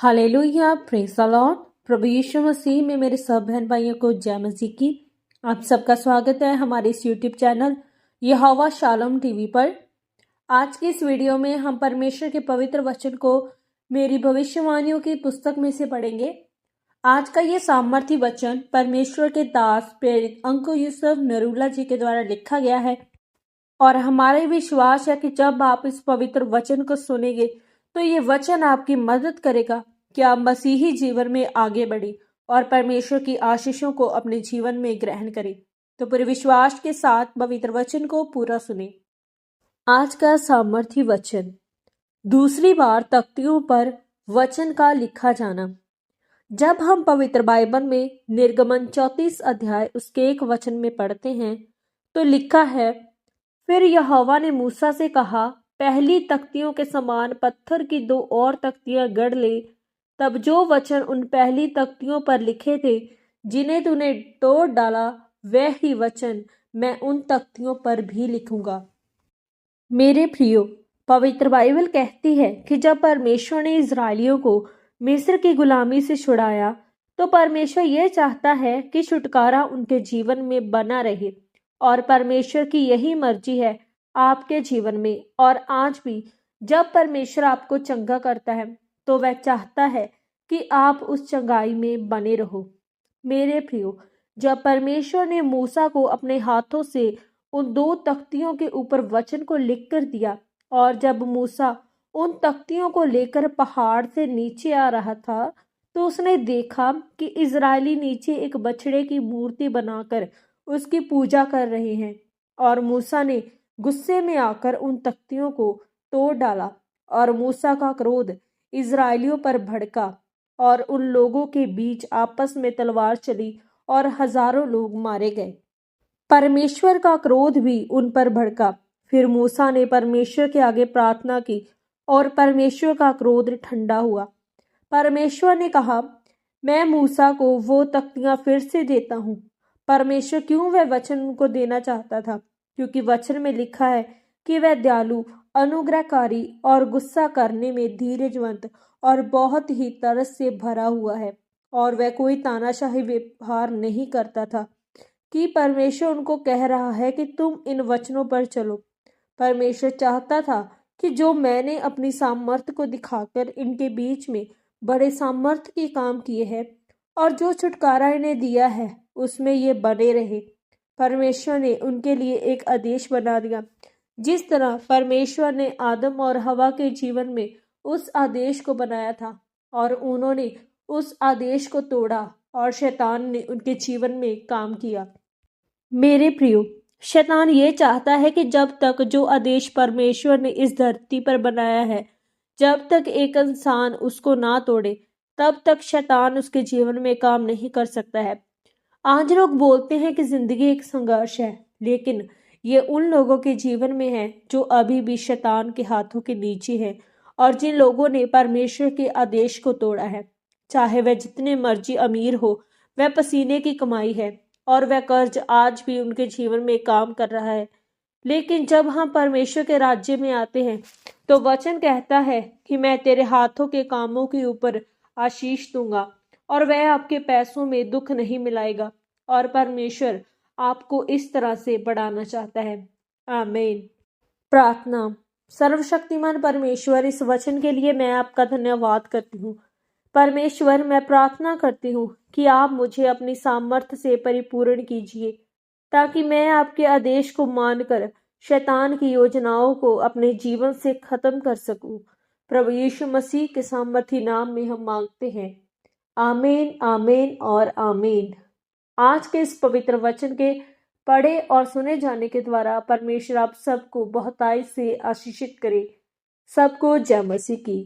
Hallelujah, praise the Lord. प्रभु यीशु मसीह में मेरे सब बहन भाइयों को जय मसीह की। आप सबका स्वागत है हमारे इस यूट्यूब चैनल यहोवा शालोम टीवी पर। आज की इस वीडियो में हम परमेश्वर के पवित्र वचन को मेरी भविष्यवाणियों की पुस्तक में से पढ़ेंगे। आज का ये सामर्थी वचन परमेश्वर के दास प्रेरित अंकु यूसुफ नरूला जी के द्वारा लिखा गया है और हमारे विश्वास है कि जब आप इस पवित्र वचन को सुनेंगे तो ये वचन आपकी मदद करेगा कि आप मसीही जीवन में आगे बढ़े और परमेश्वर की आशीषों को अपने जीवन में ग्रहण करें। तो पूरे विश्वास के साथ पवित्र वचन को पूरा सुने। आज का सामर्थी वचन, दूसरी बार तख्तियों पर वचन का लिखा जाना। जब हम पवित्र बाइबल में निर्गमन 34 अध्याय उसके 1 वचन में पढ़ते हैं तो लिखा है, फिर यहोवा ने मूसा से कहा, पहली तख्तियों के समान पत्थर की 2 और तख्तियां गढ़ ले। तब जो वचन उन पहली तख्तियों पर लिखे थे जिन्हें तूने तोड़ डाला, वह ही वचन मैं उन तख्तियों पर भी लिखूंगा। मेरे प्रियो, पवित्र बाइबल कहती है कि जब परमेश्वर ने इजरायलियों को मिस्र की गुलामी से छुड़ाया तो परमेश्वर यह चाहता है कि छुटकारा उनके जीवन में बना रहे और परमेश्वर की यही मर्जी है आपके जीवन में। और आज भी जब परमेश्वर आपको चंगा करता है तो वह चाहता है कि आप उस चंगाई में बने रहो। मेरे प्रियो, जब परमेश्वर ने मूसा को अपने हाथों से उन 2 तख्तियों के ऊपर वचन को लिख कर दिया और जब मूसा उन तख्तियों को लेकर पहाड़ से नीचे आ रहा था तो उसने देखा कि इजरायली नीचे एक बछड़े की मूर्ति बनाकर उसकी पूजा कर रहे हैं और मूसा ने गुस्से में आकर उन तख्तियों को तोड़ डाला और मूसा का क्रोध इजरायलियों पर भड़का और उन लोगों के बीच आपस में तलवार चली और हजारों लोग मारे गए। परमेश्वर का क्रोध भी उन पर भड़का। फिर मूसा ने परमेश्वर के आगे प्रार्थना की और परमेश्वर का क्रोध ठंडा हुआ। परमेश्वर ने कहा, मैं मूसा को वो तख्तियां फिर से देता हूँ। परमेश्वर क्यों वह वचन उनको देना चाहता था? क्योंकि वचन में लिखा है कि वह दयालु, अनुग्रहकारी और गुस्सा करने में धीरजवंत और बहुत ही तरस से भरा हुआ है और वह कोई तानाशाही व्यवहार नहीं करता था। कि परमेश्वर उनको कह रहा है कि तुम इन वचनों पर चलो। परमेश्वर चाहता था कि जो मैंने अपनी सामर्थ्य को दिखाकर इनके बीच में बड़े सामर्थ्य के काम किए हैं और जो छुटकारा इन्हें दिया है उसमें ये बने रहे। परमेश्वर ने उनके लिए एक आदेश बना दिया। जिस तरह परमेश्वर ने आदम और हवा के जीवन में उस आदेश को बनाया था और उन्होंने उस आदेश को तोड़ा और शैतान ने उनके जीवन में काम किया। मेरे प्रियो, शैतान ये चाहता है कि जब तक जो आदेश परमेश्वर ने इस धरती पर बनाया है, जब तक एक इंसान उसको ना तोड़े, तब तक शैतान उसके जीवन में काम नहीं कर सकता है। आज लोग बोलते हैं कि जिंदगी एक संघर्ष है, लेकिन ये उन लोगों के जीवन में है जो अभी भी शैतान के हाथों के नीचे है और जिन लोगों ने परमेश्वर के आदेश को तोड़ा है। चाहे वह जितने मर्जी अमीर हो, वह पसीने की कमाई है और वह कर्ज आज भी उनके जीवन में काम कर रहा है। लेकिन जब हम परमेश्वर के राज्य में आते हैं तो वचन कहता है कि मैं तेरे हाथों के कामों के ऊपर आशीष दूंगा और वह आपके पैसों में दुख नहीं मिलाएगा और परमेश्वर आपको इस तरह से बढ़ाना चाहता है। आमीन। प्रार्थना। सर्वशक्तिमान परमेश्वर, इस वचन के लिए मैं आपका धन्यवाद करती हूँ। परमेश्वर, मैं प्रार्थना करती हूँ कि आप मुझे अपनी सामर्थ्य से परिपूर्ण कीजिए ताकि मैं आपके आदेश को मानकर शैतान की योजनाओं को अपने जीवन से खत्म कर सकूं। प्रभु यीशु मसीह के सामर्थी नाम में हम मांगते हैं। आमीन, आमीन और आमीन। आज के इस पवित्र वचन के पढ़े और सुने जाने के द्वारा परमेश्वर आप सबको बहुतायत से आशीषित करे। सबको जय मसीह की।